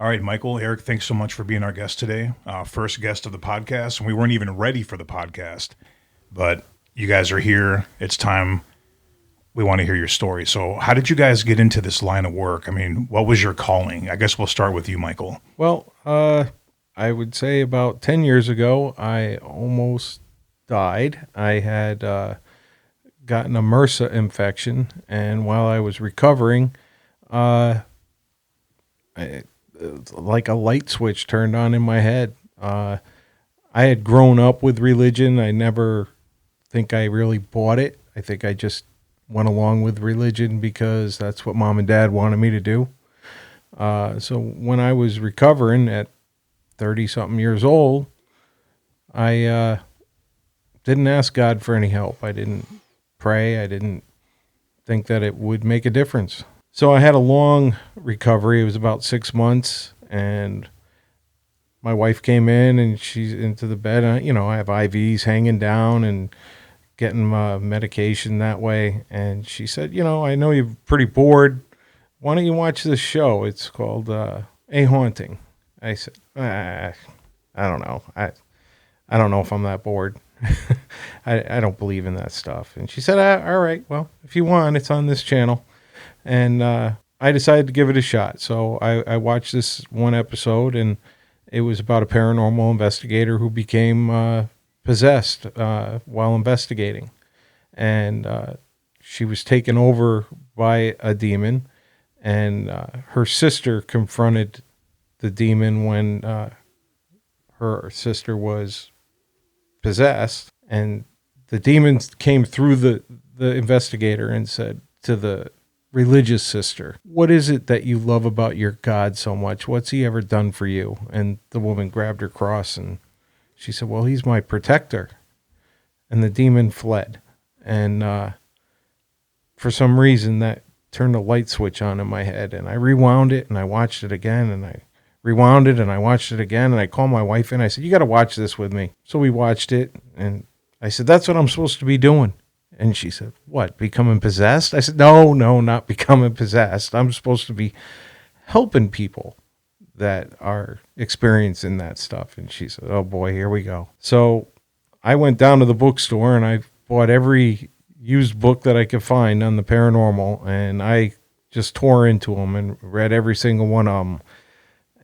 All right, Michael, Eric, thanks so much for being our guest today. First guest of the podcast. And we weren't even ready for the podcast, but you guys are here. It's time. We want to hear your story. So, how did you guys get into this line of work? I mean, what was your calling? I guess we'll start with you, Michael. Well, I would say about 10 years ago, I almost died. I had gotten a MRSA infection, and while I was recovering, like a light switch turned on in my head. I had grown up with religion. I never think I really bought it. I think I just went along with religion because that's what mom and dad wanted me to do. So when I was recovering at 30-something years old, I didn't ask God for any help. I didn't pray. I didn't think that it would make a difference. So I had a long recovery. It was about 6 months, and my wife came in, and she's into the bed. And, I have IVs hanging down and getting my medication that way. And she said, I know you're pretty bored. Why don't you watch this show? It's called A Haunting. I said, I don't know. I don't know if I'm that bored. I don't believe in that stuff. And she said, all right, well, if you want, it's on this channel. And I decided to give it a shot. So I watched this one episode, and it was about a paranormal investigator who became possessed while investigating. And she was taken over by a demon, and her sister confronted the demon when her sister was possessed. And the demon came through the investigator and said to the religious sister, "What is it that you love about your God so much? What's he ever done for you?" And the woman grabbed her cross, and she said, "Well, he's my protector." And the demon fled. And for some reason, that turned a light switch on in my head. And I rewound it, and I watched it again, and I rewound it, and I watched it again. And I called my wife in. I said, "You got to watch this with me." So we watched it, and I said, "That's what I'm supposed to be doing." And she said, "What, becoming possessed?" I said, No, not becoming possessed. I'm supposed to be helping people that are experiencing that stuff. And she said, "Oh boy, here we go." So I went down to the bookstore, and I bought every used book that I could find on the paranormal, and I just tore into them and read every single one of them.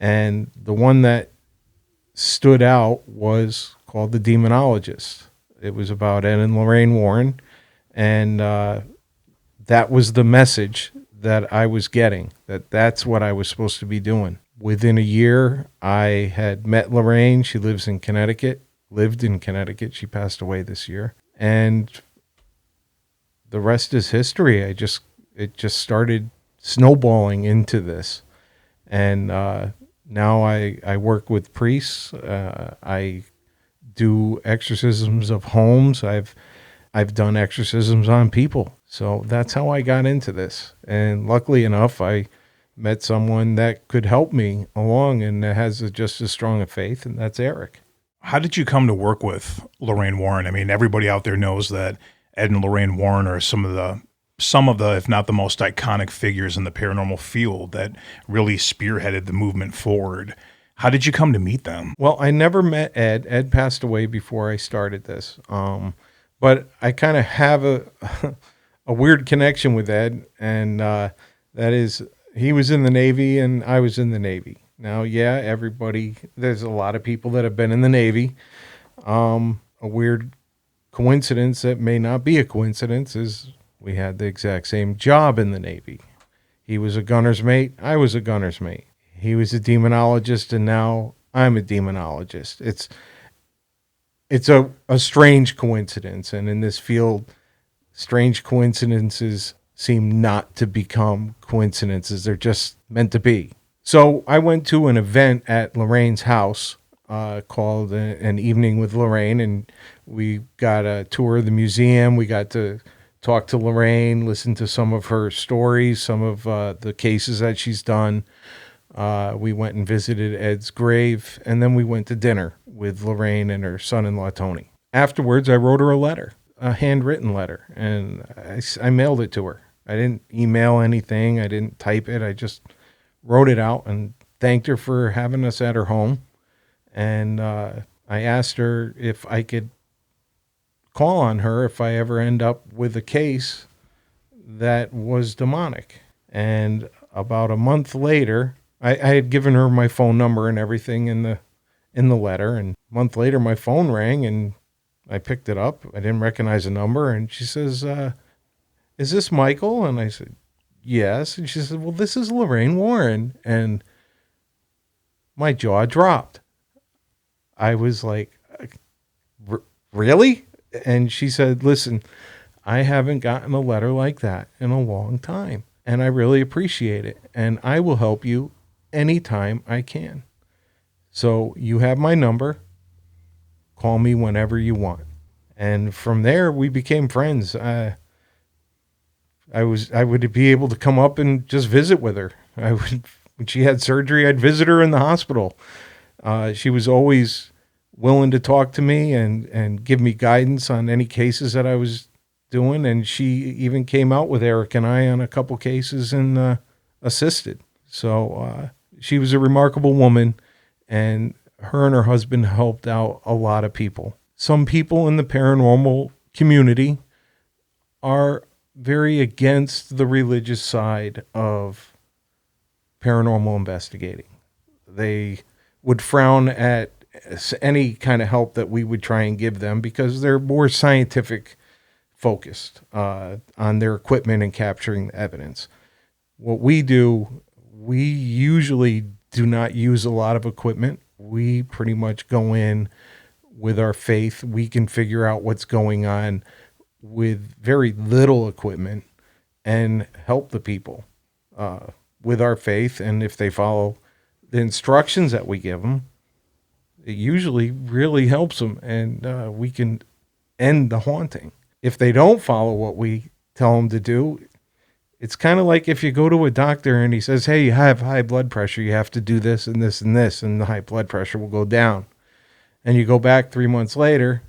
And the one that stood out was called The Demonologist. It was about Ed and Lorraine Warren. And that was the message that I was getting, that's what I was supposed to be doing. Within a year, I had met Lorraine. She lived in Connecticut. She passed away this year. And the rest is history. It just started snowballing into this. And now I work with priests. I do exorcisms of homes. I've done exorcisms on people. So that's how I got into this. And luckily enough, I met someone that could help me along and that has just as strong a faith, and that's Eric. How did you come to work with Lorraine Warren? I mean, everybody out there knows that Ed and Lorraine Warren are some of the, if not the most iconic figures in the paranormal field that really spearheaded the movement forward. How did you come to meet them? Well, I never met Ed. Ed passed away before I started this. But I kind of have a weird connection with Ed, and that is he was in the Navy and I was in the Navy. Now, yeah, there's a lot of people that have been in the Navy. A weird coincidence that may not be a coincidence is we had the exact same job in the Navy. He was a gunner's mate. I was a gunner's mate. He was a demonologist, and now I'm a demonologist. It's a strange coincidence, and in this field, strange coincidences seem not to become coincidences. They're just meant to be. So I went to an event at Lorraine's house called An Evening with Lorraine, and we got a tour of the museum. We got to talk to Lorraine, listen to some of her stories, some of the cases that she's done. We went and visited Ed's grave, and then we went to dinner with Lorraine and her son-in-law, Tony. Afterwards, I wrote her a letter, a handwritten letter, and I mailed it to her. I didn't email anything. I didn't type it. I just wrote it out and thanked her for having us at her home. And I asked her if I could call on her if I ever end up with a case that was demonic. And about a month later, I had given her my phone number and everything in the letter. And a month later, my phone rang and I picked it up. I didn't recognize the number. And she says, is this Michael? And I said, yes. And she said, well, this is Lorraine Warren. And my jaw dropped. I was like, really? And she said, listen, I haven't gotten a letter like that in a long time. And I really appreciate it. And I will help you anytime I can. So you have my number. Call me whenever you want. And from there, we became friends. I would be able to come up and just visit with her. When she had surgery, I'd visit her in the hospital. She was always willing to talk to me and give me guidance on any cases that I was doing. And she even came out with Eric and I on a couple cases and assisted. So she was a remarkable woman, and her and her husband helped out a lot of people. Some people in the paranormal community are very against the religious side of paranormal investigating. They would frown at any kind of help that we would try and give them because they're more scientific focused on their equipment and capturing the evidence. What we do, we usually do not use a lot of equipment. We pretty much go in with our faith. We can figure out what's going on with very little equipment and help the people with our faith. And if they follow the instructions that we give them, it usually really helps them, and we can end the haunting. If they don't follow what we tell them to do, it's kind of like if you go to a doctor and he says, hey, you have high blood pressure, you have to do this and this and this, and the high blood pressure will go down. And you go back 3 months later,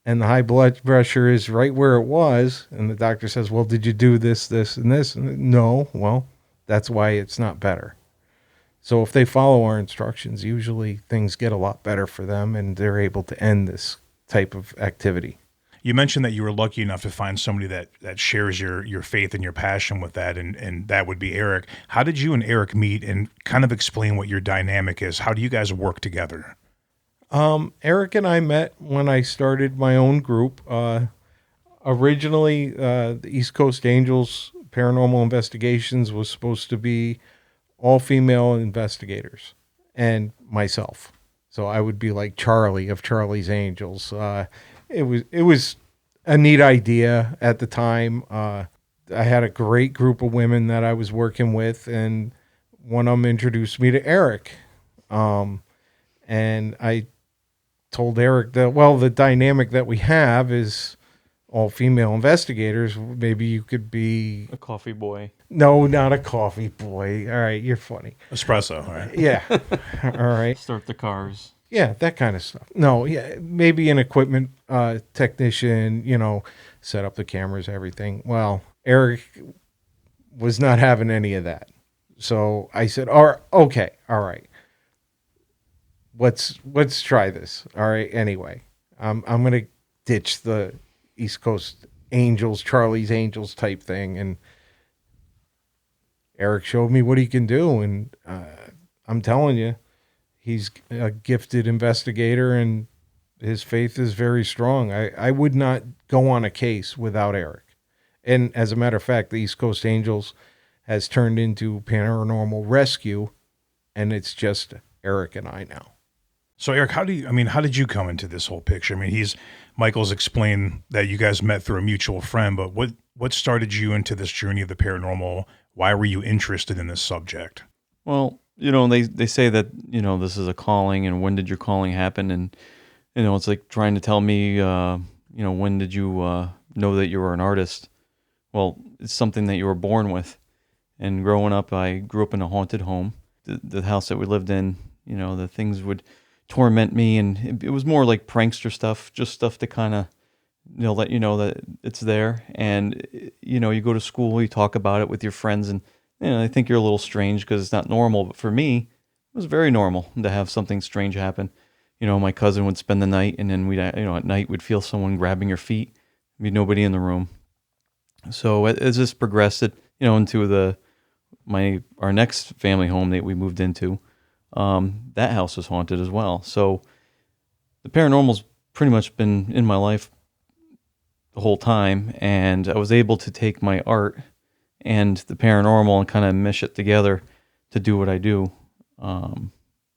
and the high blood pressure is right where it was, and the doctor says, well, did you do this, this, and this? And no, well, that's why it's not better. So if they follow our instructions, usually things get a lot better for them, and they're able to end this type of activity. You mentioned that you were lucky enough to find somebody that shares your faith and your passion with that, and that would be Eric. How did you and Eric meet, and kind of explain what your dynamic is? How do you guys work together? Eric and I met when I started my own group. Originally, the East Coast Angels Paranormal Investigations was supposed to be all female investigators and myself. So I would be like Charlie of Charlie's Angels. It was a neat idea at the time. I had a great group of women that I was working with, and one of them introduced me to Eric. And I told Eric that, well, the dynamic that we have is all female investigators. Maybe you could be a coffee boy. No, not a coffee boy. All right, you're funny. Espresso, all right. Yeah. All right. Start the cars. Yeah, that kind of stuff. No, yeah, maybe an equipment technician, set up the cameras, everything. Well, Eric was not having any of that. So I said, okay, all right. Let's try this. All right, anyway. I'm going to ditch the East Coast Angels, Charlie's Angels type thing, and Eric showed me what he can do, and I'm telling you, he's a gifted investigator, and his faith is very strong. I would not go on a case without Eric. And as a matter of fact, the East Coast Angels has turned into Paranormal Rescue, and it's just Eric and I now. So Eric, how did you come into this whole picture? I mean, Michael's explained that you guys met through a mutual friend, but what started you into this journey of the paranormal? Why were you interested in this subject? Well, they say that, this is a calling, and when did your calling happen? And, it's like trying to tell me, when did you know that you were an artist? Well, it's something that you were born with. And growing up, I grew up in a haunted home. The house that we lived in, the things would torment me, and it was more like prankster stuff, just stuff to kind of, let you know that it's there. And, you go to school, you talk about it with your friends, and I think you're a little strange because it's not normal. But for me, it was very normal to have something strange happen. My cousin would spend the night, and then at night we'd feel someone grabbing your feet. There'd be nobody in the room. So as this progressed, into our next family home that we moved into, that house was haunted as well. So the paranormal's pretty much been in my life the whole time, and I was able to take my art and the paranormal and kind of mesh it together to do what I do.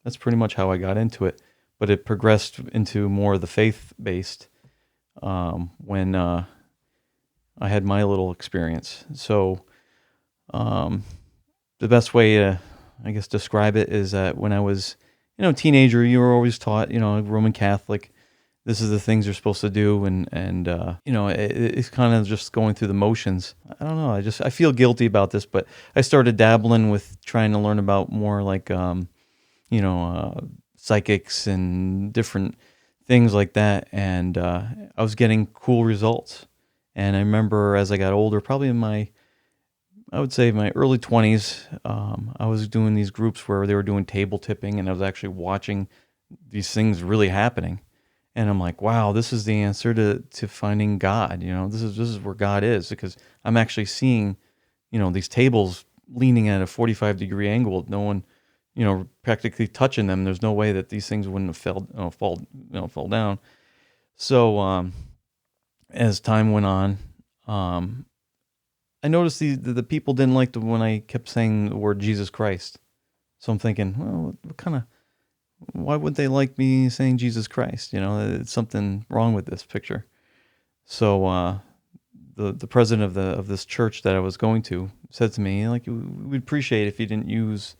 That's pretty much how I got into it, but it progressed into more of the faith-based when I had my little experience. So the best way to, I guess, describe it is that when I was, a teenager, you were always taught, Roman Catholic, this is the things you're supposed to do, and it's kind of just going through the motions. I don't know. I feel guilty about this, but I started dabbling with trying to learn about more like psychics and different things like that, and I was getting cool results. And I remember as I got older, probably I would say my early 20s, I was doing these groups where they were doing table tipping, and I was actually watching these things really happening. And I'm like, wow, this is the answer to finding God. This is where God is, because I'm actually seeing, these tables leaning at a 45-degree angle. No one, practically touching them. There's no way that these things wouldn't have fall down. So as time went on, I noticed the people didn't like when I kept saying the word Jesus Christ. So I'm thinking, well, why would they like me saying Jesus Christ? It's something wrong with this picture. So the president of this church that I was going to said to me, like, we'd appreciate if you didn't use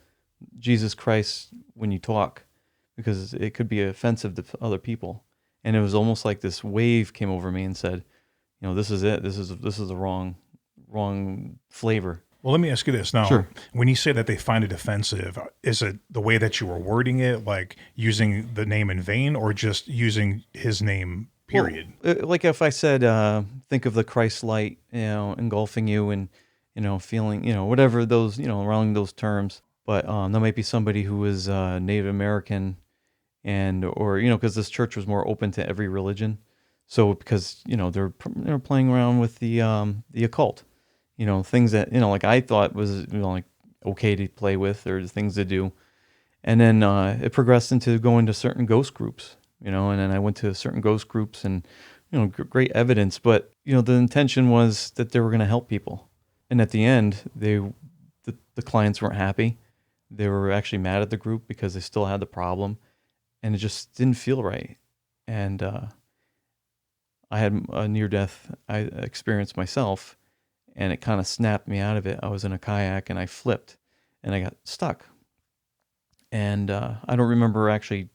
Jesus Christ when you talk, because it could be offensive to other people. And it was almost like this wave came over me and said, this is it. This is the wrong flavor. Well, let me ask you this. Now, Sure. When you say that they find it offensive, is it the way that you were wording it, like using the name in vain, or just using his name, period? Well, like if I said, think of the Christ light, engulfing you, and, feeling, whatever those, around those terms. But there might be somebody who is Native American, or because this church was more open to every religion. So because, they're playing around with the occult. Things that, like I thought was, like okay to play with, or things to do. And then it progressed into going to certain ghost groups, and then I went to certain ghost groups, and, great evidence. But, the intention was that they were going to help people. And at the end, the clients weren't happy. They were actually mad at the group because they still had the problem, and it just didn't feel right. And I had a near-death experience myself, and it kind of snapped me out of it. I was in a kayak, and I flipped, and I got stuck. And I don't remember actually,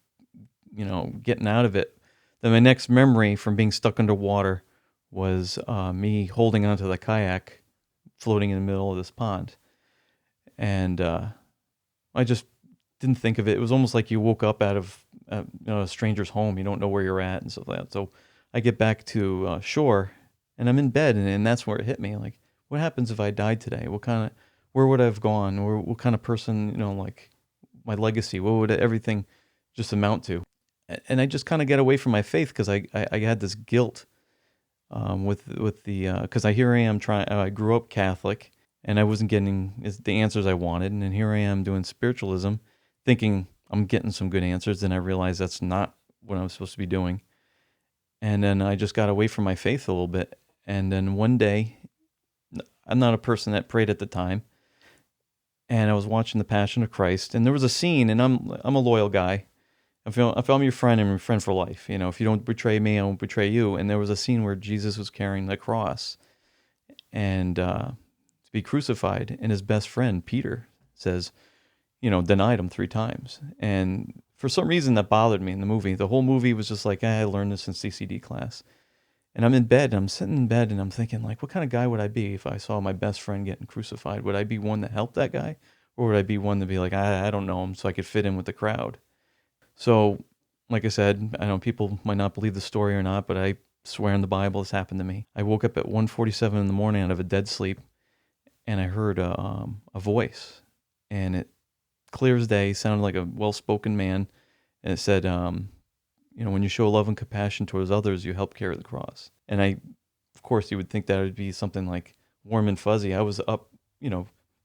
getting out of it. Then my next memory from being stuck underwater was me holding onto the kayak, floating in the middle of this pond. And I just didn't think of it. It was almost like you woke up out of a stranger's home. You don't know where you're at and stuff like that. So I get back to shore, and I'm in bed, and that's where it hit me. Like, what happens if I died today? Where would I have gone? Or what kind of person, like my legacy? What would everything just amount to? And I just kind of get away from my faith because I had this guilt with the because here I am I grew up Catholic, and I wasn't getting the answers I wanted, and then here I am doing spiritualism, thinking I'm getting some good answers, and I realized that's not what I'm supposed to be doing. And then I just got away from my faith a little bit. And then one day, I'm not a person that prayed at the time, and I was watching The Passion of Christ, and there was a scene, and I'm a loyal guy. If I'm your friend, I'm your friend for life. If you don't betray me, I won't betray you. And there was a scene where Jesus was carrying the cross and to be crucified, and his best friend, Peter, says, denied him 3 times. And for some reason that bothered me in the movie. The whole movie was just like, I learned this in CCD class. And I'm in bed, and I'm sitting in bed, and I'm thinking, like, what kind of guy would I be if I saw my best friend getting crucified? Would I be one that helped that guy? Or would I be one to be like, I don't know him, so I could fit in with the crowd? So, like I said, I know people might not believe the story or not, but I swear in the Bible this happened to me. I woke up at 1:47 in the morning out of a dead sleep, and I heard a voice, and it clear as day sounded like a well-spoken man, and it said, when you show love and compassion towards others, you help carry the cross. And of course, you would think that would be something like warm and fuzzy. I was up,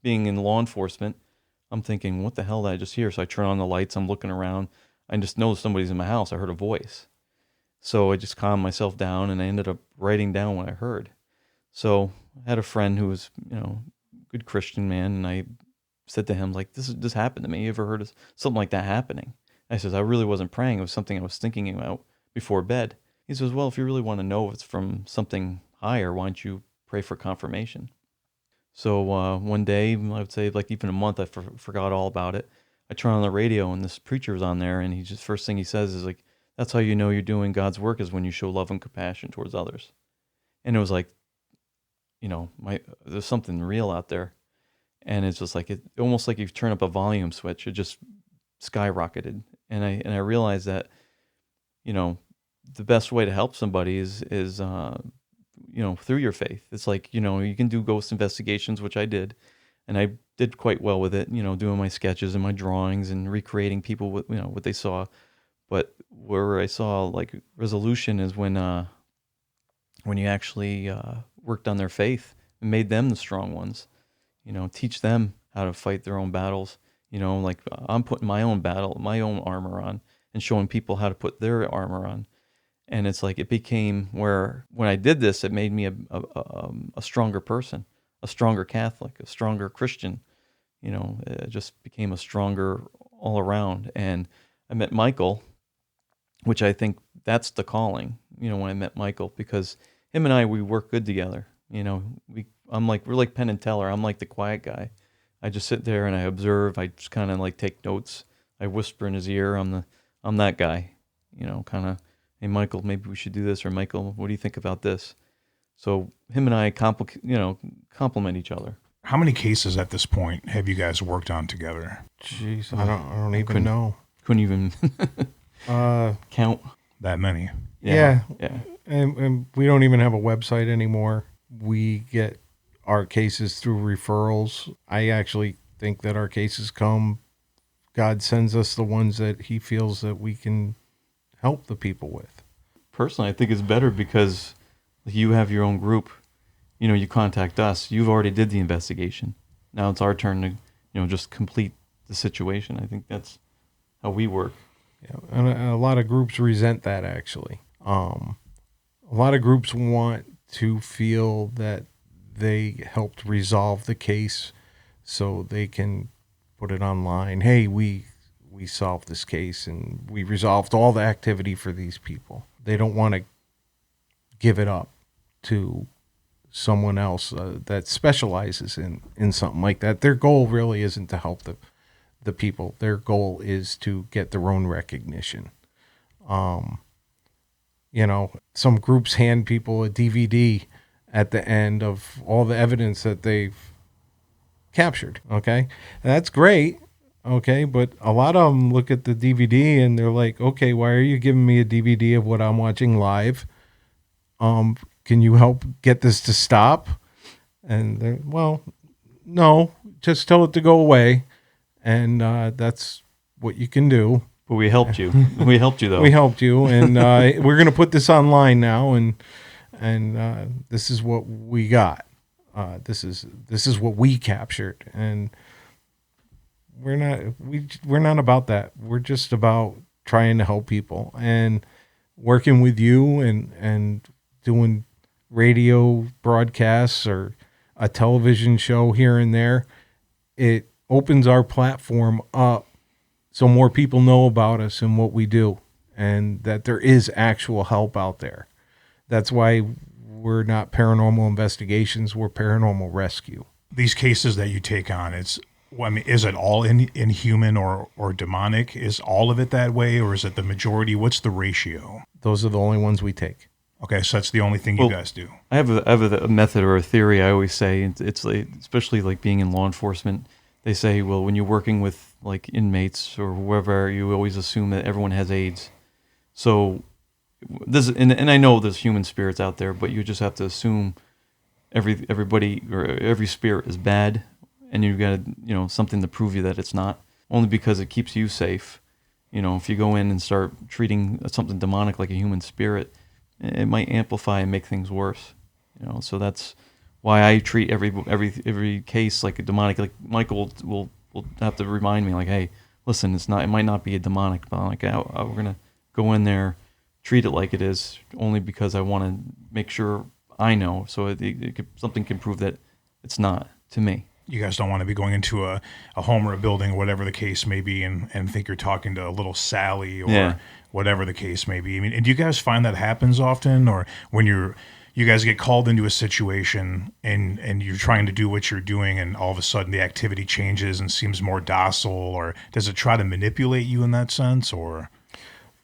being in law enforcement. I'm thinking, what the hell did I just hear? So I turn on the lights. I'm looking around. I just know somebody's in my house. I heard a voice. So I just calmed myself down, and I ended up writing down what I heard. So I had a friend who was, good Christian man, and I said to him, like, this happened to me. You ever heard of something like that happening? I says, I really wasn't praying. It was something I was thinking about before bed. He says, well, if you really want to know if it's from something higher, why don't you pray for confirmation? So one day, I would say like even a month, I forgot all about it. I turn on the radio, and this preacher was on there, and he just, first thing he says is like, that's how you know you're doing God's work, is when you show love and compassion towards others. And it was like, there's something real out there. And it's just like, almost like you turn up a volume switch. It just skyrocketed. And I realized that, the best way to help somebody is through your faith. It's like, you can do ghost investigations, which I did, and I did quite well with it, doing my sketches and my drawings and recreating people with, what they saw. But where I saw like resolution is when you actually worked on their faith and made them the strong ones, teach them how to fight their own battles. Like I'm putting my own armor on, and showing people how to put their armor on. And it's like, it became where when I did this, it made me a stronger person, a stronger Catholic, a stronger Christian. It just became a stronger all around. And I met Michael, which I think that's the calling, when I met Michael, because him and we work good together. We're like Penn and Teller. I'm like the quiet guy. I just sit there and I observe. I just kind of like take notes. I whisper in his ear. I'm that guy, kind of, hey, Michael, maybe we should do this, or Michael, what do you think about this? So him and I complement each other. How many cases at this point have you guys worked on together? Jeez, I don't even know. Couldn't even count that many. Yeah. And we don't even have a website anymore. We get our cases through referrals. I actually think that our cases God sends us the ones that he feels that we can help the people with. Personally, I think it's better because you have your own group. You contact us. You've already did the investigation. Now it's our turn to, just complete the situation. I think that's how we work. Yeah, and a lot of groups resent that, actually. A lot of groups want to feel that they helped resolve the case so they can put it online. Hey, we solved this case and we resolved all the activity for these people. They don't want to give it up to someone else that specializes in something like that. Their goal really isn't to help the people. Their goal is to get their own recognition. Some groups hand people a DVD at the end of all the evidence that they've captured. Okay. And that's great. Okay. But a lot of them look at the DVD and they're like, okay, why are you giving me a DVD of what I'm watching live? Can you help get this to stop? And they're, well, no, just tell it to go away. And that's what you can do. But we helped you. We helped you, though. We helped you, and we're going to put this online now, and this is what we got. This is what we captured, and we're not about that. We're just about trying to help people and working with you and doing radio broadcasts or a television show here and there. It opens our platform up so more people know about us and what we do, and that there is actual help out there. That's why we're not paranormal investigations, we're paranormal rescue. These cases that you take on, is it all inhuman or demonic? Is all of it that way, or is it the majority? What's the ratio? Those are the only ones we take. Okay, so that's the only thing you guys do. I have a method or a theory. I always say, it's like, especially like being in law enforcement, they say, well, when you're working with like inmates or whoever, you always assume that everyone has AIDS. So this, and I know there's human spirits out there, but you just have to assume everybody or every spirit is bad, and you've got something to prove you that it's not. Only because it keeps you safe. If you go in and start treating something demonic like a human spirit, it might amplify and make things worse. So that's why I treat every case like a demonic. Like Michael will have to remind me, like, hey, listen, it might not be a demonic, but like, we're gonna go in there, treat it like it is, only because I want to make sure I know, so something can prove that it's not to me. You guys don't want to be going into a home or a building or whatever the case may be and think you're talking to a little Sally or whatever the case may be. I mean, and do you guys find that happens often, or when you guys get called into a situation and you're trying to do what you're doing and all of a sudden the activity changes and seems more docile, or does it try to manipulate you in that sense? Or,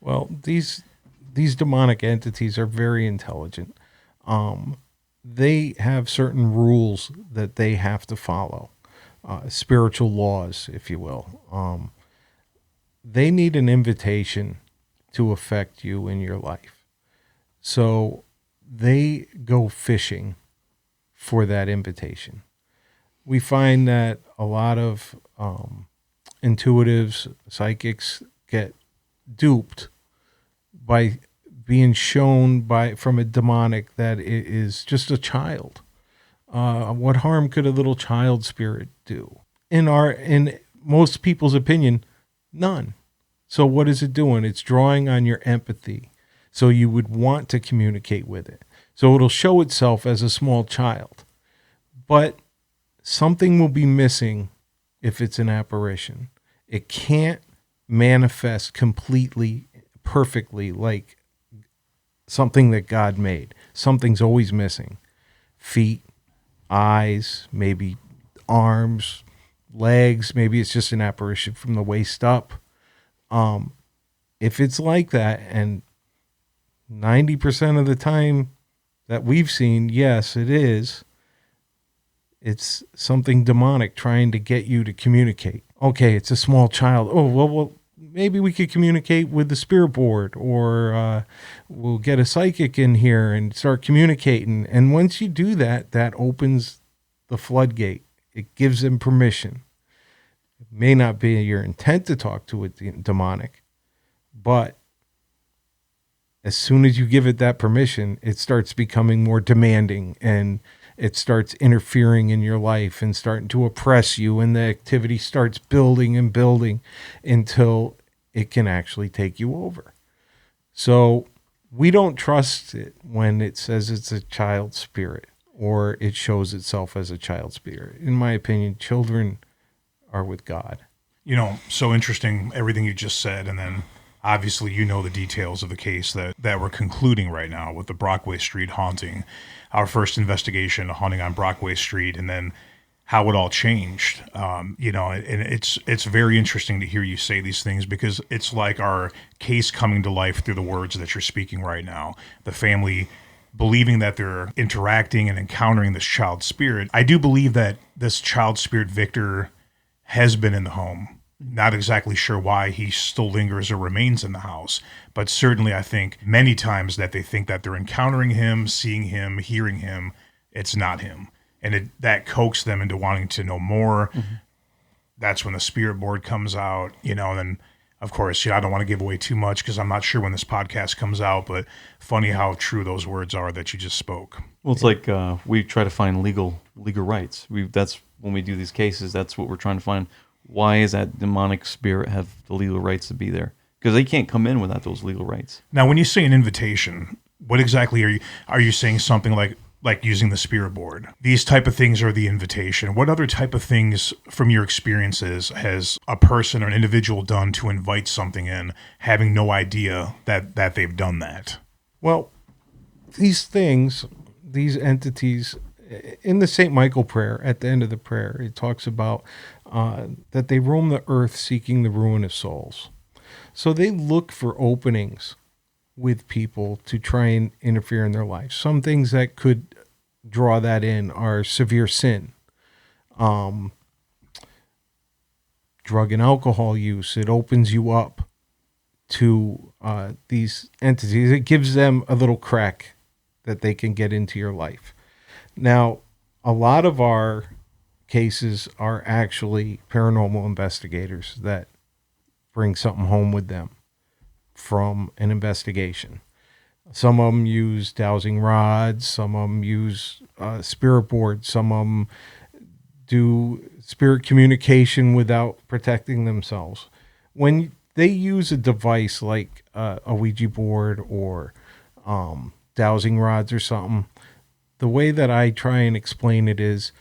well, these demonic entities are very intelligent. They have certain rules that they have to follow, spiritual laws, if you will. They need an invitation to affect you in your life. So they go fishing for that invitation. We find that a lot of intuitives, psychics get duped by being shown from a demonic that it is just a child. What harm could a little child spirit do? In most people's opinion, none. So what is it doing? It's drawing on your empathy. So you would want to communicate with it. So it'll show itself as a small child. But something will be missing if it's an apparition. It can't manifest completely, perfectly like something that God made. Something's always missing. Feet, eyes, maybe arms, legs. Maybe it's just an apparition from the waist up. If it's like that, and 90% of the time that we've seen, yes, it is. It's something demonic trying to get you to communicate. Okay, it's a small child. Oh, well, maybe we could communicate with the spirit board, or we'll get a psychic in here and start communicating. And once you do that, that opens the floodgate. It gives them permission. It may not be your intent to talk to a demonic, but as soon as you give it that permission, it starts becoming more demanding, and it starts interfering in your life and starting to oppress you, and the activity starts building and building until it can actually take you over. So we don't trust it when it says it's a child spirit or it shows itself as a child spirit. In my opinion, children are with God. So interesting, everything you just said, and then obviously the details of the case that we're concluding right now with the Brockway Street haunting, our first investigation, haunting on Brockway Street, and then how it all changed. And it's very interesting to hear you say these things, because it's like our case coming to life through the words that you're speaking right now. The family believing that they're interacting and encountering this child spirit. I do believe that this child spirit Victor has been in the home. Not exactly sure why he still lingers or remains in the house, but certainly I think many times that they think that they're encountering him, seeing him, hearing him. It's not him. And that coaxed them into wanting to know more. Mm-hmm. That's when the spirit board comes out, and then, of course, I don't want to give away too much because I'm not sure when this podcast comes out, but funny how true those words are that you just spoke. Well, it's like we try to find legal rights. That's when we do these cases, that's what we're trying to find. Why is that demonic spirit have the legal rights to be there? Because they can't come in without those legal rights. Now, when you say an invitation, what exactly are you saying? Something like using the spirit board? These type of things are the invitation. What other type of things from your experiences has a person or an individual done to invite something in, having no idea that they've done that? Well, these entities, in the St. Michael prayer, at the end of the prayer, it talks about that they roam the earth seeking the ruin of souls. So they look for openings with people to try and interfere in their life. Some things that could draw that in are severe sin, drug and alcohol use. It opens you up to these entities. It gives them a little crack that they can get into your life. Now, a lot of our cases are actually paranormal investigators that bring something home with them from an investigation. Some of them use dowsing rods, some of them use spirit boards, some of them do spirit communication without protecting themselves. When they use a device like a Ouija board or dowsing rods or something, the way that I try and explain it is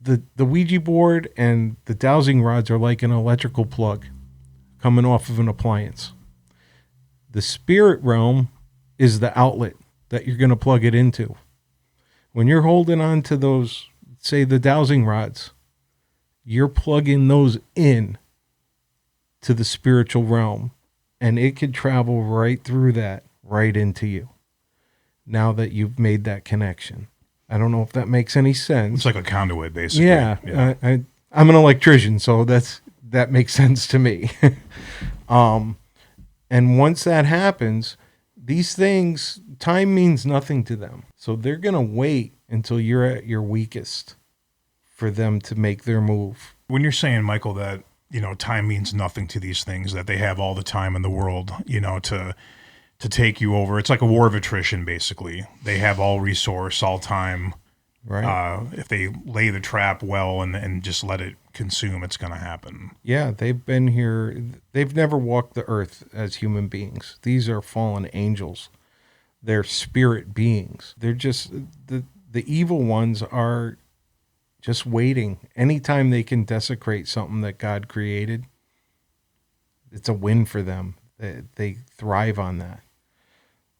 the Ouija board and the dowsing rods are like an electrical plug coming off of an appliance. The spirit realm is the outlet that you're going to plug it into. When you're holding on to those, say the dowsing rods, you're plugging those in to the spiritual realm, and it could travel right through that, right into you. Now that you've made that connection. I don't know if that makes any sense. It's like a conduit, basically. Yeah. I'm an electrician, so that makes sense to me. And once that happens, these things, time means nothing to them. So they're going to wait until you're at your weakest for them to make their move. When you're saying, Michael, that, time means nothing to these things, that they have all the time in the world, to take you over. It's like a war of attrition, basically. They have all resource, all time. Right. If they lay the trap well and just let it consume, it's going to happen. Yeah, they've been here. They've never walked the earth as human beings. These are fallen angels. They're spirit beings. They're just, the evil ones are just waiting. Anytime they can desecrate something that God created, it's a win for them. They thrive on that.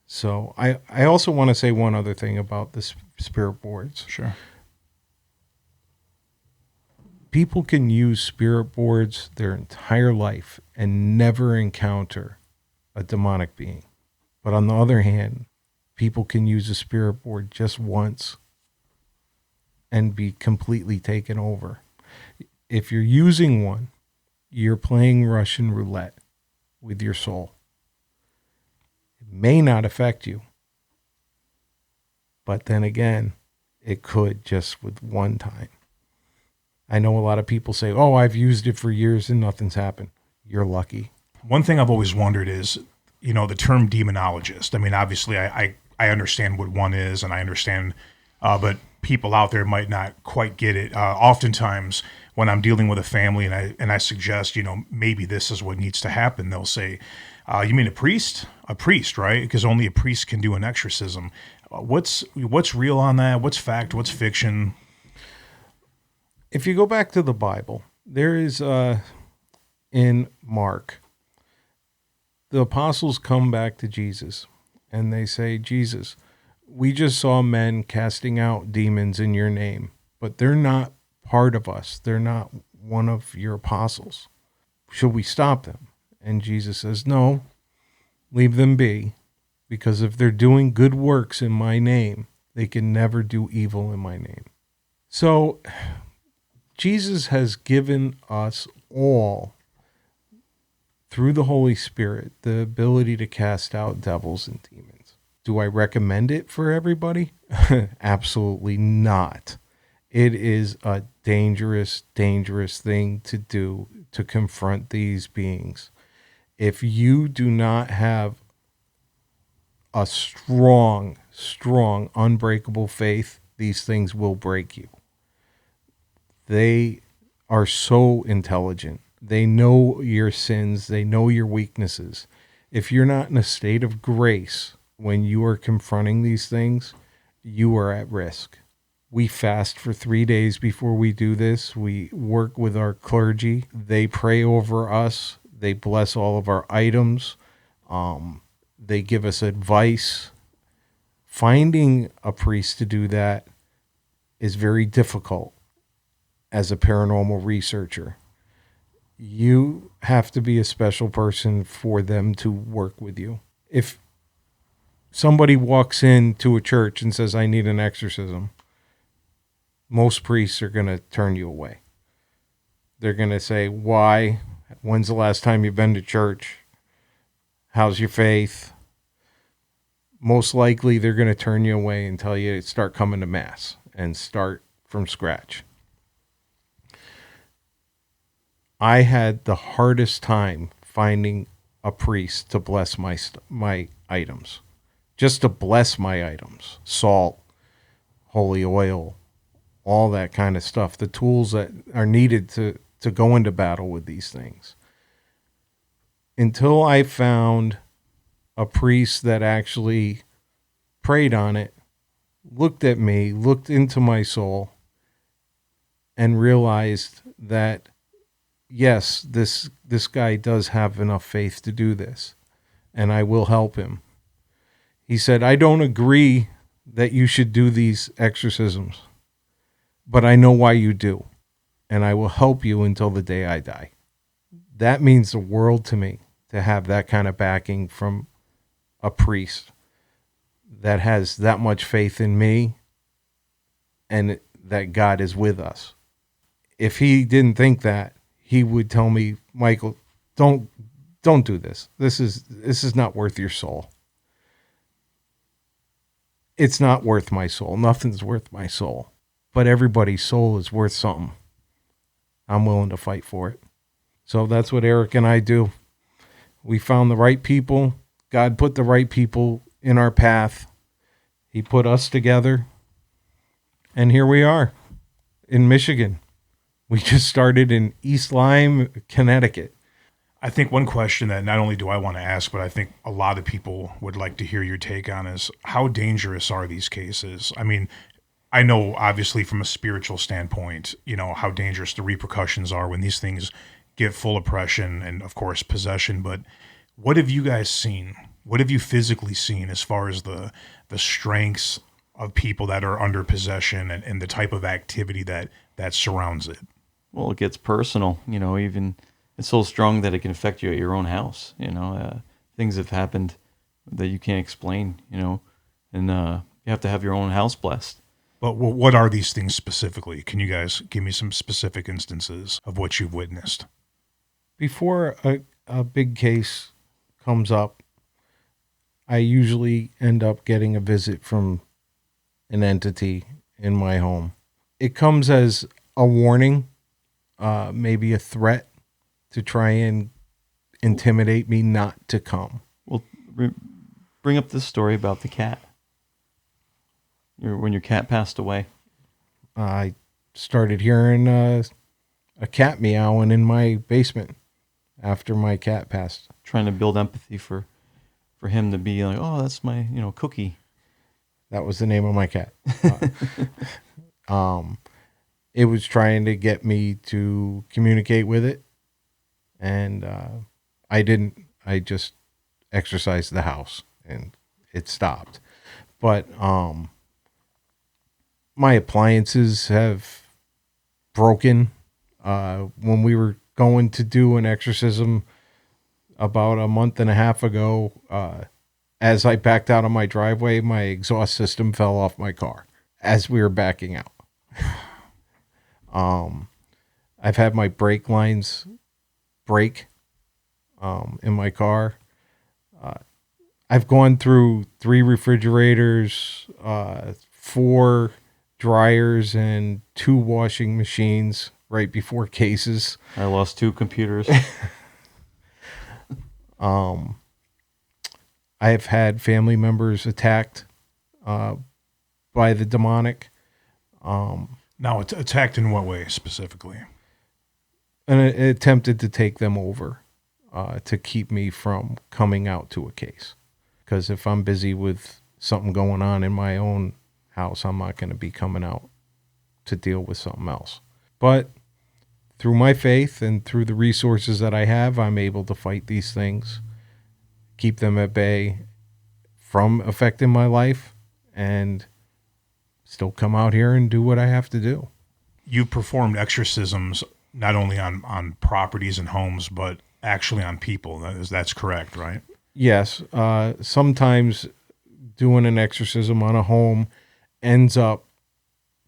So I also want to say one other thing about the spirit boards. Sure. People can use spirit boards their entire life and never encounter a demonic being. But on the other hand, people can use a spirit board just once and be completely taken over. If you're using one, you're playing Russian roulette with your soul. May not affect you. But then again, it could just with one time. I know a lot of people say, oh, I've used it for years and nothing's happened. You're lucky. One thing I've always wondered is, the term demonologist. I mean, obviously I understand what one is and I understand, but people out there might not quite get it. Oftentimes when I'm dealing with a family and I suggest, maybe this is what needs to happen, they'll say, you mean a priest? A priest, right? Because only a priest can do an exorcism. What's real on that? What's fact? What's fiction? If you go back to the Bible, there is in Mark, the apostles come back to Jesus and they say, Jesus, we just saw men casting out demons in your name, but they're not part of us. They're not one of your apostles. Should we stop them? And Jesus says, no, leave them be, because if they're doing good works in my name, they can never do evil in my name. So Jesus has given us all, through the Holy Spirit, the ability to cast out devils and demons. Do I recommend it for everybody? Absolutely not. It is a dangerous, dangerous thing to do to confront these beings. If you do not have a strong, strong, unbreakable faith, these things will break you. They are so intelligent. They know your sins. They know your weaknesses. If you're not in a state of grace when you are confronting these things, you are at risk. We fast for 3 days before we do this. We work with our clergy. They pray over us. They bless all of our items. They give us advice. Finding a priest to do that is very difficult as a paranormal researcher. You have to be a special person for them to work with you. If somebody walks into a church and says, I need an exorcism, most priests are going to turn you away. They're going to say, why? When's the last time you've been to church? How's your faith? most likely they're going to turn you away and tell you to start coming to mass and start from scratch. I had the hardest time finding a priest to bless my items. Just to bless my items. Salt, holy oil, all that kind of stuff. The tools that are needed to go into battle with these things. Until I found a priest that actually prayed on it, looked at me, looked into my soul, and realized that, yes, this guy does have enough faith to do this, and I will help him. He said, I don't agree that you should do these exorcisms, but I know why you do, and I will help you until the day I die. That means the world to me, to have that kind of backing from a priest that has that much faith in me and that God is with us. If he didn't think that, he would tell me, Michael, don't do this. This is not worth your soul. It's not worth my soul. Nothing's worth my soul. But everybody's soul is worth something. I'm willing to fight for it. So that's what Eric and I do. We found the right people. God put the right people in our path. He put us together. And here we are in Michigan. We just started in East Lyme, Connecticut. I think one question that not only do I want to ask, but I think a lot of people would like to hear your take on is, how dangerous are these cases? I mean, I know obviously from a spiritual standpoint, how dangerous the repercussions are when these things get full oppression and, of course, possession. But what have you guys seen? What have you physically seen as far as the strengths of people that are under possession and the type of activity that surrounds it? Well, it gets personal, even it's so strong that it can affect you at your own house. Things have happened that you can't explain, and you have to have your own house blessed. But what are these things specifically? Can you guys give me some specific instances of what you've witnessed? Before a big case comes up, I usually end up getting a visit from an entity in my home. It comes as a warning, maybe a threat to try and intimidate me not to come. Well, bring up this story about the cat. When your cat passed away. I started hearing a cat meowing in my basement after my cat passed. Trying to build empathy for him to be like, oh, that's my Cookie. That was the name of my cat. It was trying to get me to communicate with it, and I didn't. I just exorcised the house, and it stopped. But my appliances have broken. When we were going to do an exorcism about a month and a half ago, as I backed out of my driveway, my exhaust system fell off my car as we were backing out. I've had my brake lines break in my car. I've gone through 3 refrigerators, 4 dryers, and 2 washing machines right before cases. I lost 2 computers. I have had family members attacked by the demonic. Now, it's attacked in what way specifically? And it attempted to take them over to keep me from coming out to a case. Because if I'm busy with something going on in my own house, I'm not going to be coming out to deal with something else. But through my faith and through the resources that I have, I'm able to fight these things, keep them at bay from affecting my life, and still come out here and do what I have to do. You've performed exorcisms not only on properties and homes, but actually on people. That's correct, right? Yes. Sometimes doing an exorcism on a home ends up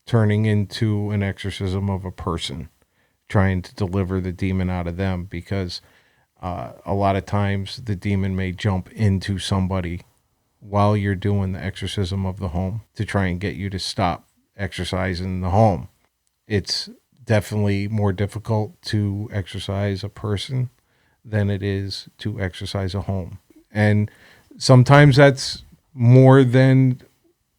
turning into an exorcism of a person, trying to deliver the demon out of them, because a lot of times the demon may jump into somebody while you're doing the exorcism of the home to try and get you to stop exercising the home. It's definitely more difficult to exercise a person than it is to exercise a home. And sometimes that's more than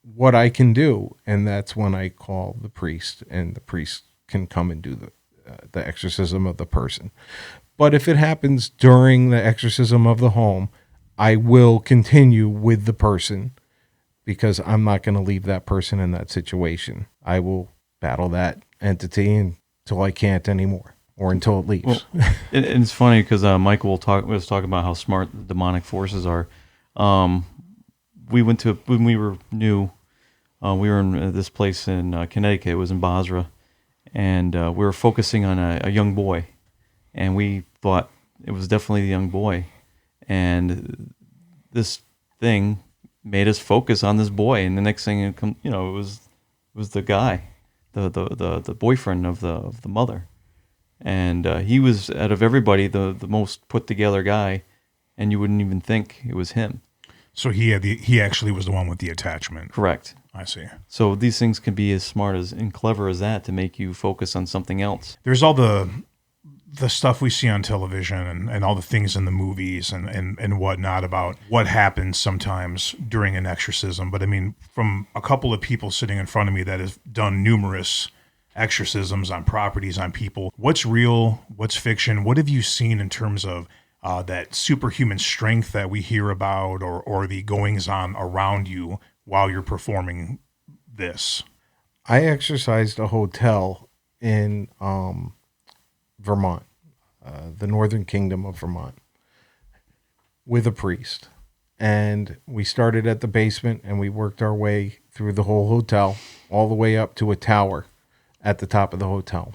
what I can do. And that's when I call the priest, and the priest can come and do the exorcism of the person. But if it happens during the exorcism of the home, I will continue with the person, because I'm not going to leave that person in that situation. I will battle that entity until I can't anymore, or until it leaves. Well, it's funny because Michael was talking about how smart the demonic forces are. We went to, when we were new, we were in this place in Connecticut. It was in Basra, and we were focusing on a young boy, and we thought it was definitely the young boy, and this thing made us focus on this boy, and the next thing it was the guy, the boyfriend of the mother, and he was, out of everybody, the most put together guy, and you wouldn't even think it was him. So he actually was the one with the attachment. Correct. I see. So these things can be as smart as and clever as that to make you focus on something else. There's all the stuff we see on television and all the things in the movies and whatnot about what happens sometimes during an exorcism. But I mean, from a couple of people sitting in front of me that have done numerous exorcisms on properties, on people, what's real, what's fiction? What have you seen in terms of that superhuman strength that we hear about, or the goings on around you while you're performing this? I exercised a hotel in Vermont, the Northern Kingdom of Vermont, with a priest. And we started at the basement, and we worked our way through the whole hotel, all the way up to a tower at the top of the hotel.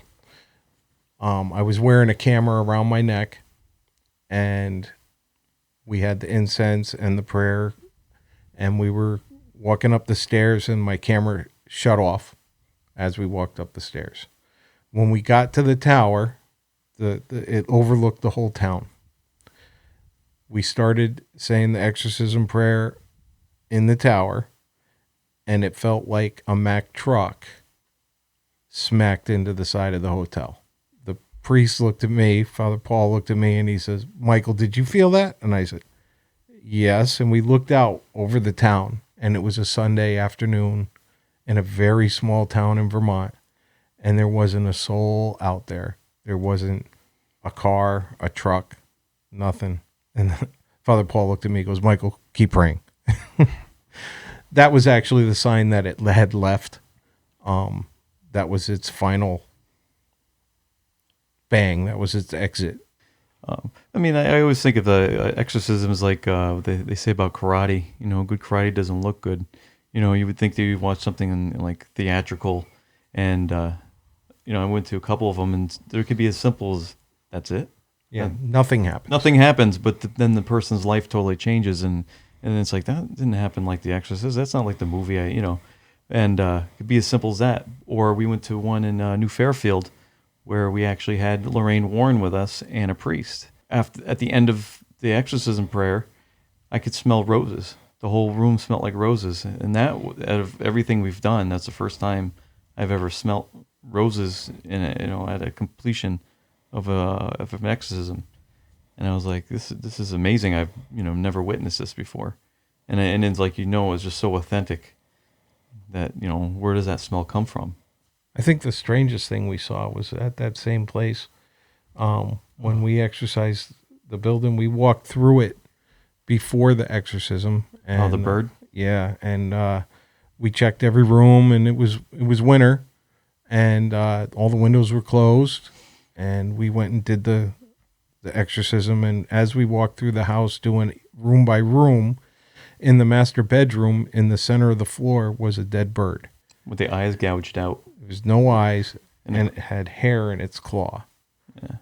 I was wearing a camera around my neck, and we had the incense and the prayer, and we were walking up the stairs, and my camera shut off as we walked up the stairs. When we got to the tower, it overlooked the whole town. We started saying the exorcism prayer in the tower, and it felt like a Mack truck smacked into the side of the hotel. The priest looked at me, Father Paul looked at me, and he says, "Michael, did you feel that?" And I said, "Yes." And we looked out over the town, and it was a Sunday afternoon in a very small town in Vermont, and there wasn't a soul out there. There wasn't a car, a truck, nothing. And Father Paul looked at me and goes, "Michael, keep praying." That was actually the sign that it had left. That was its final bang. That was its exit. I mean, I always think of the exorcisms like they say about karate. You know, good karate doesn't look good. You know, you would think that you watch something in like theatrical, and you know, I went to a couple of them, and there could be as simple as that's it. Yeah, nothing happens. Nothing happens, but then the person's life totally changes, and it's like, that didn't happen like The Exorcist. That's not like the movie, and it could be as simple as that. Or we went to one in New Fairfield where we actually had Lorraine Warren with us and a priest. At the end of the exorcism prayer, I could smell roses. The whole room smelled like roses, and that, out of everything we've done, that's the first time I've ever smelt roses at a completion of an exorcism. And I was like, this is amazing. I've never witnessed this before, and it's like, it's just so authentic that where does that smell come from? I think the strangest thing we saw was at that same place when we exorcised the building. We walked through it before the exorcism. And, the bird. Yeah, and we checked every room, and it was winter, and all the windows were closed, and we went and did the exorcism. And as we walked through the house, doing room by room, in the master bedroom, in the center of the floor was a dead bird with the eyes gouged out. There was no eyes, and it had hair in its claw. Yeah,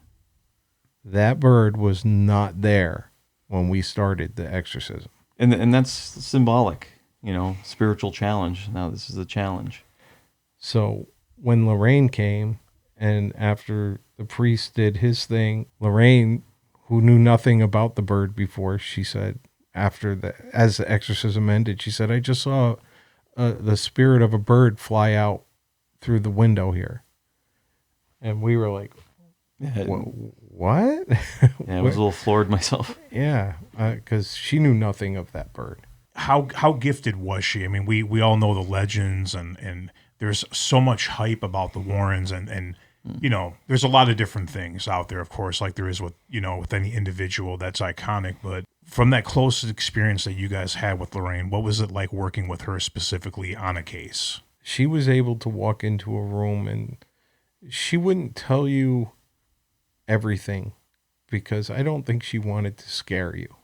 that bird was not there when we started the exorcism. And that's symbolic, spiritual challenge. Now this is a challenge. So when Lorraine came, and after the priest did his thing, Lorraine, who knew nothing about the bird before, she said, as the exorcism ended, she said, I just saw the spirit of a bird fly out through the window here. And we were like, what? Yeah, I was a little floored myself. Yeah, because she knew nothing of that bird. How gifted was she? I mean, we all know the legends, and there's so much hype about the Warrens, and you know, there's a lot of different things out there, of course, like there is with, you know, with any individual that's iconic. But from that closest experience that you guys had with Lorraine, what was it like working with her specifically on a case? She was able to walk into a room and she wouldn't tell you everything because I don't think she wanted to scare you.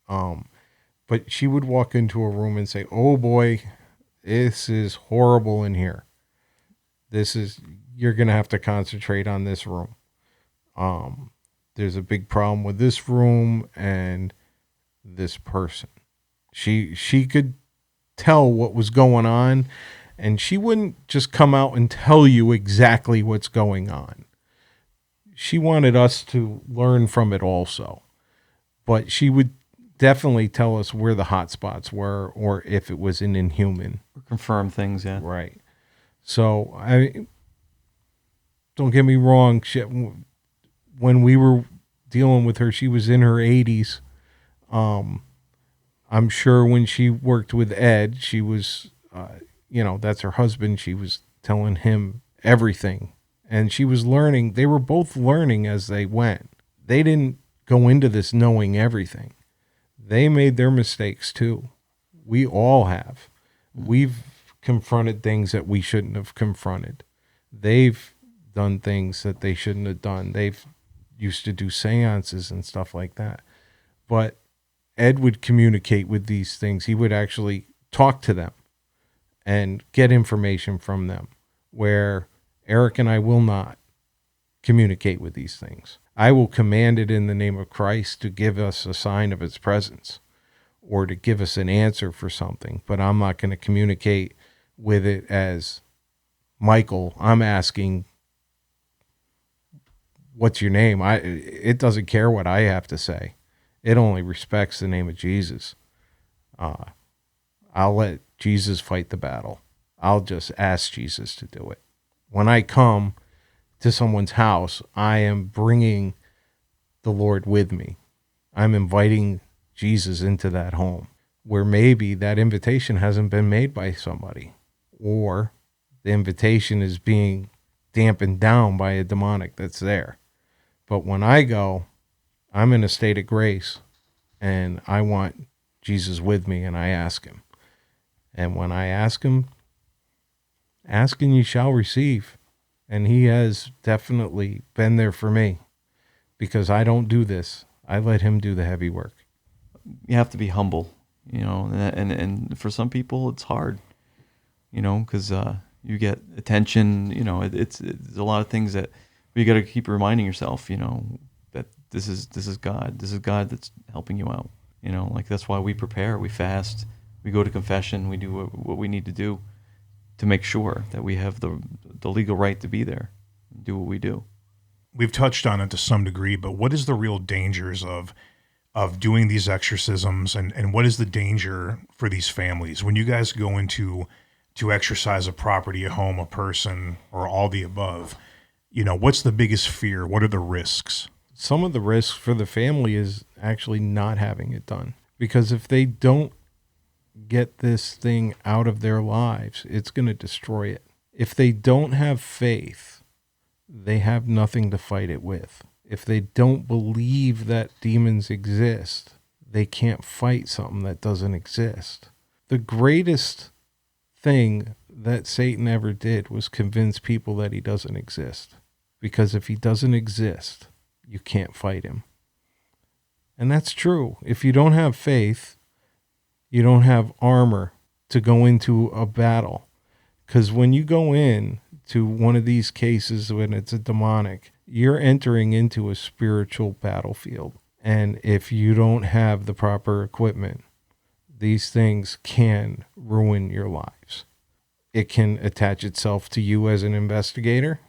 But she would walk into a room and say, oh boy, this is horrible in here. You're going to have to concentrate on this room. There's a big problem with this room and this person. She could tell what was going on, and she wouldn't just come out and tell you exactly what's going on. She wanted us to learn from it also. But she would definitely tell us where the hot spots were or if it was an inhuman. Confirm things, yeah. Right. So, don't get me wrong. When we were dealing with her, she was in her 80s. I'm sure when she worked with Ed, she was, that's her husband. She was telling him everything. And she was learning. They were both learning as they went. They didn't go into this knowing everything. They made their mistakes too. We all have. We've confronted things that we shouldn't have confronted. They've done things that they shouldn't have done. They've used to do seances and stuff like that. But Ed would communicate with these things. He would actually talk to them and get information from them, where Eric and I will not communicate with these things. I will command it in the name of Christ to give us a sign of its presence or to give us an answer for something, but I'm not going to communicate with it as Michael. I'm asking, what's your name? It doesn't care what I have to say. It only respects the name of Jesus. I'll let Jesus fight the battle. I'll just ask Jesus to do it. When I come to someone's house, I am bringing the Lord with me. I'm inviting Jesus into that home where maybe that invitation hasn't been made by somebody, or the invitation is being dampened down by a demonic that's there. But when I go, I'm in a state of grace and I want Jesus with me, and I ask him. And when I ask him, ask and you shall receive. And he has definitely been there for me because I don't do this. I let him do the heavy work. You have to be humble, and for some people it's hard, because you get attention, it's a lot of things that you got to keep reminding yourself, that this is God. This is God that's helping you out. Like that's why we prepare, we fast, we go to confession, we do what we need to do to make sure that we have the legal right to be there and do what we do. We've touched on it to some degree, but what is the real dangers of doing these exorcisms, and what is the danger for these families when you guys go into to exorcise a property, a home, a person, or all the above? What's the biggest fear? What are the risks? Some of the risks for the family is actually not having it done, because if they don't get this thing out of their lives, it's going to destroy it. If they don't have faith, they have nothing to fight it with. If they don't believe that demons exist, they can't fight something that doesn't exist. The greatest thing that Satan ever did was convince people that he doesn't exist. Because if he doesn't exist, you can't fight him. And that's true. If you don't have faith, you don't have armor to go into a battle. Because when you go in to one of these cases when it's a demonic, you're entering into a spiritual battlefield. And if you don't have the proper equipment, these things can ruin your lives. It can attach itself to you as an investigator.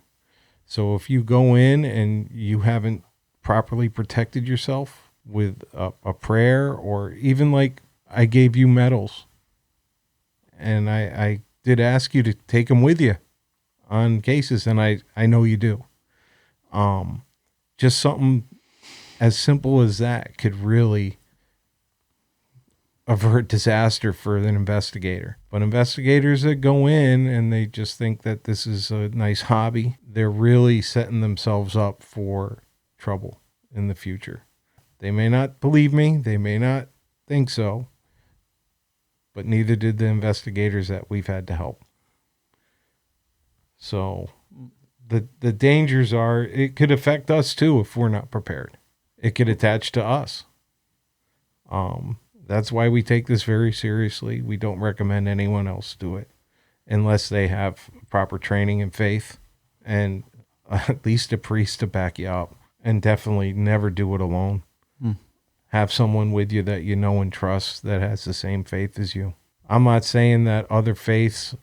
So if you go in and you haven't properly protected yourself, with a prayer, or even like I gave you medals. And I did ask you to take them with you on cases, and I know you do. Just something as simple as that could really avert disaster for an investigator. But investigators that go in and they just think that this is a nice hobby, they're really setting themselves up for trouble in the future. They may not believe me, they may not think so, but neither did the investigators that we've had to help. So the dangers are, it could affect us too if we're not prepared. It could attach to us. That's why we take this very seriously. We don't recommend anyone else do it unless they have proper training and faith, and at least a priest to back you up. And definitely never do it alone. Have someone with you that you know and trust that has the same faith as you. I'm not saying that other faiths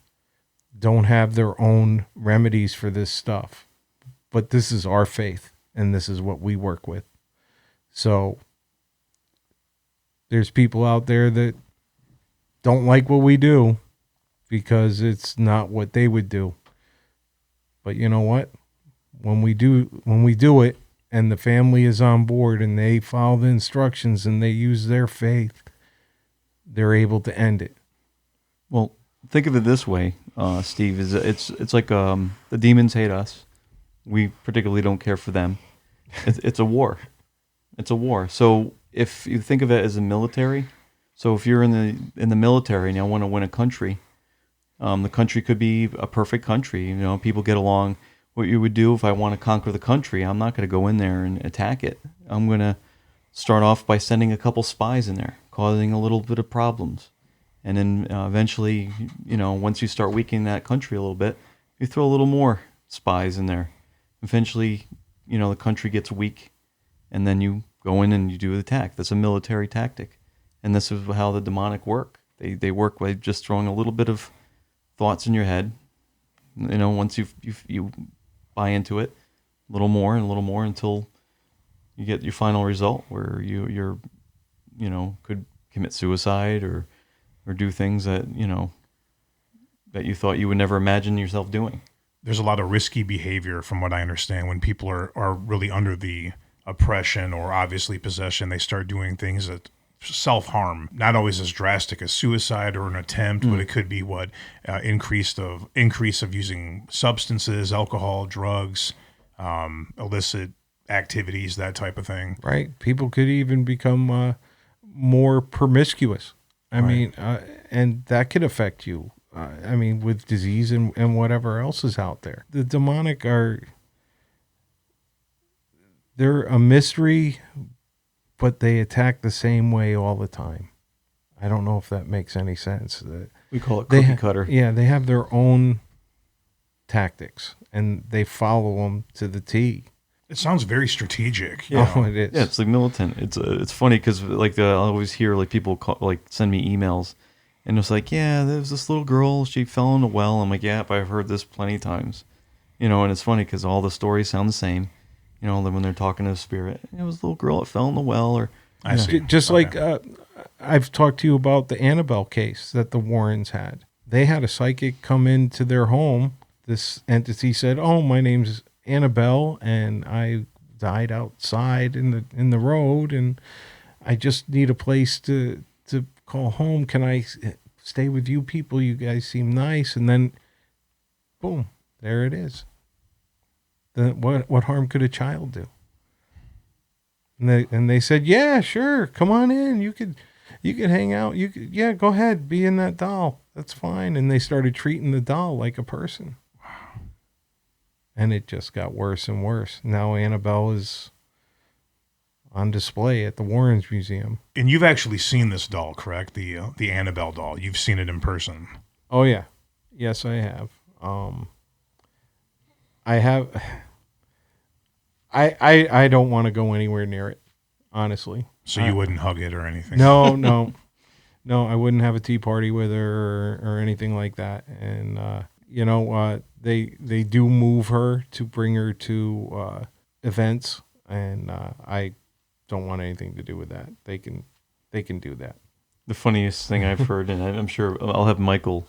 don't have their own remedies for this stuff, but this is our faith, and this is what we work with. So there's people out there that don't like what we do because it's not what they would do. But you know what? When we do it, and the family is on board and they follow the instructions and they use their faith, they're able to end it. Well, think of it this way, Steve. It's like the demons hate us. We particularly don't care for them. It's a war. It's a war. So if you think of it as a military, so if you're in the military and you want to win a country, the country could be a perfect country. You know, people get along. What you would do if I want to conquer the country, I'm not going to go in there and attack it. I'm going to start off by sending a couple spies in there, causing a little bit of problems. And then eventually, you know, once you start weakening that country a little bit, you throw a little more spies in there. Eventually, you know, the country gets weak, and then you go in and you do the attack. That's a military tactic. And this is how the demonic work. They work by just throwing a little bit of thoughts in your head. You know, once you buy into it a little more until you get your final result where you're you know, could commit suicide or do things that, you know, that you thought you would never imagine yourself doing. There's a lot of risky behavior from what I understand when people are really under the oppression or obviously possession. They start doing things that self-harm, not always as drastic as suicide or an attempt, but it could be increase of using substances, alcohol, drugs, illicit activities, that type of thing. Right. People could even become more promiscuous. I mean, and that could affect you. I mean, with disease and whatever else is out there. The demonic they're a mystery, but they attack the same way all the time. I don't know if that makes any sense. We call it cookie cutter. Yeah, they have their own tactics, and they follow them to the T. It sounds very strategic. Oh, it is. Yeah, it's like militant. It's funny because like I always hear like people send me emails, and it's like, yeah, there was this little girl, she fell in a well. I'm like, yeah, but I've heard this plenty of times, you know. And it's funny because all the stories sound the same, you know. When they're talking to the spirit, it was a little girl that fell in the well, or I see. Just like I've talked to you about the Annabelle case that the Warrens had. They had a psychic come into their home. This entity said, "Oh, my name's Annabelle, and I died outside in the road, and I just need a place to call home. Can I stay with you people? You guys seem nice." And then, boom, there it is. Then what harm could a child do? And they said, "Yeah, sure, come on in. You could hang out. Yeah, go ahead, be in that doll. That's fine." And they started treating the doll like a person. And it just got worse and worse. Now Annabelle is on display at the Warrens Museum. And you've actually seen this doll, correct? The Annabelle doll. You've seen it in person. Oh yeah, yes I have. I have. I don't want to go anywhere near it, honestly. So you wouldn't hug it or anything? No. I wouldn't have a tea party with her or anything like that. And they do move her to bring her to events, and I don't want anything to do with that. They can do that. The funniest thing I've heard, and I'm sure I'll have Michael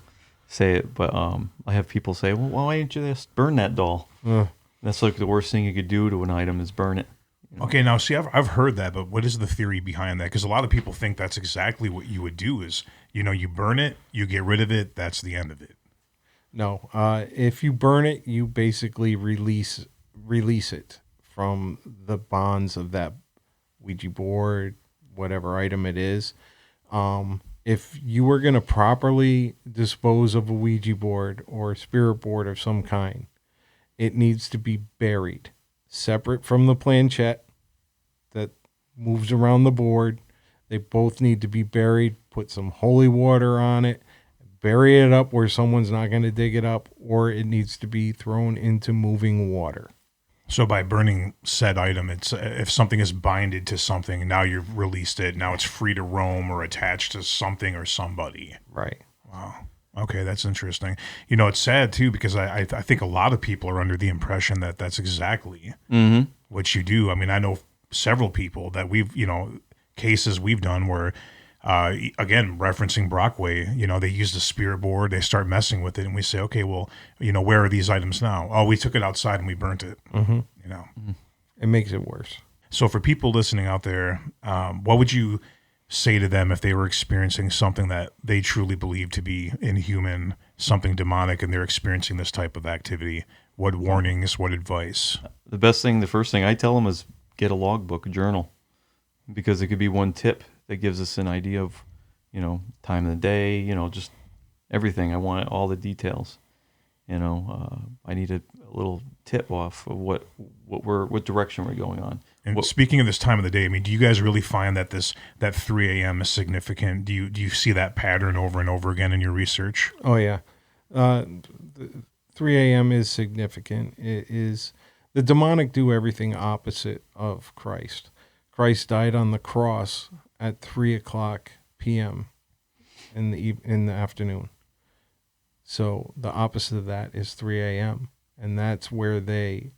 say it, but I have people say, well, why didn't you just burn that doll? That's like the worst thing you could do to an item is burn it. You know? Okay, now see, I've heard that, but what is the theory behind that? Because a lot of people think that's exactly what you would do is, you burn it, you get rid of it, that's the end of it. No, if you burn it, you basically release it from the bonds of that Ouija board, whatever item it is. If you were going to properly dispose of a Ouija board or a spirit board of some kind, it needs to be buried, separate from the planchette that moves around the board. They both need to be buried. Put some holy water on it. Bury it up where someone's not going to dig it up, or it needs to be thrown into moving water. So by burning said item, it's if something is binded to something, now you've released it. Now it's free to roam or attached to something or somebody. Right. Wow. Okay, that's interesting. It's sad too because I think a lot of people are under the impression that that's exactly what you do. I mean, I know several people that we've cases we've done where. Again, referencing Brockway, they used a spirit board. They start messing with it, and we say, okay, well, where are these items now? Oh, we took it outside and we burnt it. It makes it worse. So for people listening out there, what would you say to them if they were experiencing something that they truly believe to be inhuman, something demonic, and they're experiencing this type of activity? What warnings, what advice? The first thing I tell them is get a logbook, a journal, because it could be one tip that gives us an idea of, time of the day, just everything. I want all the details. I need a little tip off of what direction we're going on. And speaking of this time of the day, I mean, do you guys really find that that 3 a.m. is significant? Do you see that pattern over and over again in your research? Oh yeah, 3 a.m. is significant. It is the demonic do everything opposite of Christ. Christ died on the cross at 3:00 p.m. in the afternoon. So the opposite of that is 3 a.m. And that's where they're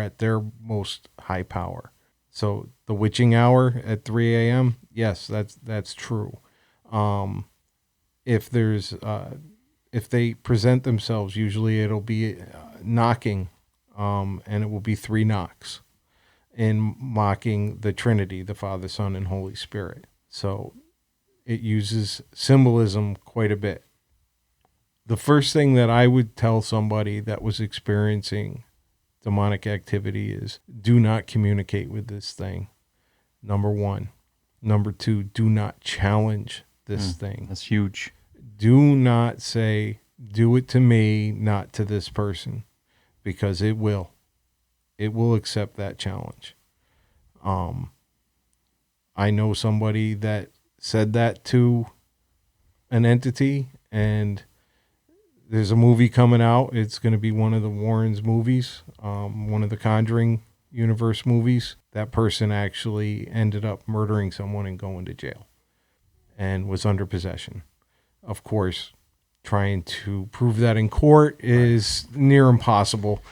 at their most high power. So the witching hour at 3 a.m., yes, that's true. If they present themselves, usually it'll be knocking, and it will be 3 knocks. In mocking the Trinity, the Father, Son, and Holy Spirit. So it uses symbolism quite a bit. The first thing that I would tell somebody that was experiencing demonic activity is do not communicate with this thing. Number 1. Number 2, do not challenge this thing. That's huge. Do not say, do it to me, not to this person, because it will. It will accept that challenge. I know somebody that said that to an entity, and there's a movie coming out. It's going to be one of the Warrens movies, one of the Conjuring universe movies. That person actually ended up murdering someone and going to jail and was under possession. Of course, trying to prove that in court is near impossible.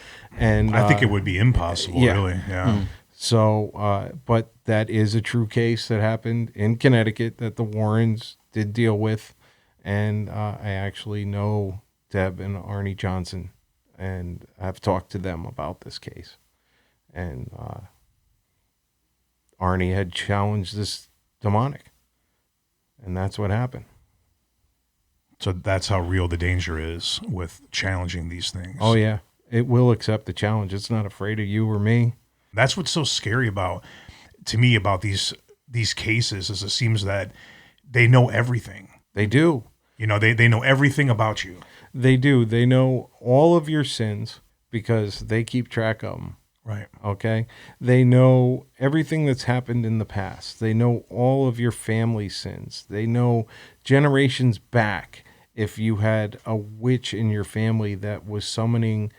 And I think it would be impossible, really. Yeah. So, but that is a true case that happened in Connecticut that the Warrens did deal with. And I actually know Deb and Arnie Johnson, and I've talked to them about this case. And Arnie had challenged this demonic, and that's what happened. So that's how real the danger is with challenging these things. Oh, yeah. It will accept the challenge. It's not afraid of you or me. That's what's so scary to me about these cases is it seems that they know everything. They do. They know everything about you. They do. They know all of your sins because they keep track of them. Right. Okay. They know everything that's happened in the past. They know all of your family sins. They know generations back. If you had a witch in your family that was summoning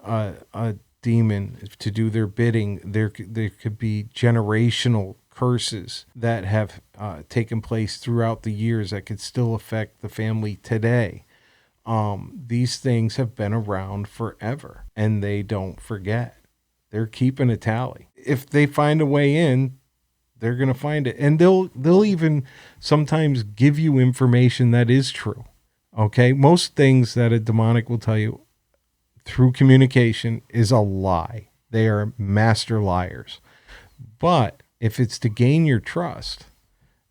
a demon to do their bidding, there could be generational curses that have taken place throughout the years that could still affect the family today. These things have been around forever, and they don't forget. They're keeping a tally. if they find a way in, they're going to find it. And they'll even sometimes give you information that is true. Okay? Most things that a demonic will tell you through communication is a lie. They are master liars. But if it's to gain your trust,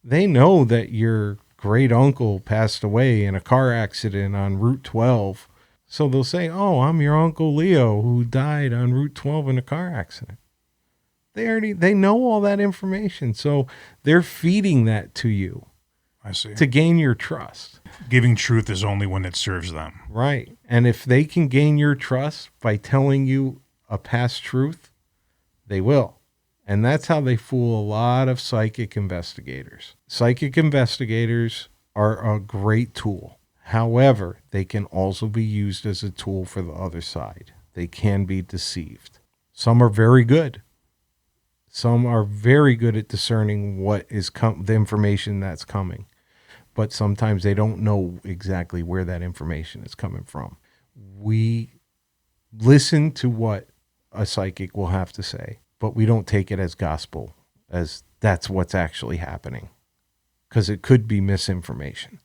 they know that your great uncle passed away in a car accident on Route 12. So they'll say, "Oh, I'm your Uncle Leo who died on Route 12 in a car accident." They know all that information. So they're feeding that to you. I see. To gain your trust. Giving truth is only when it serves them. Right. And if they can gain your trust by telling you a past truth, they will. And that's how they fool a lot of psychic investigators. Psychic investigators are a great tool. However, they can also be used as a tool for the other side. They can be deceived. Some are very good. Some are very good at discerning what is the information that's coming. But sometimes they don't know exactly where that information is coming from. We listen to what a psychic will have to say, but we don't take it as gospel, as that's what's actually happening, because it could be misinformation.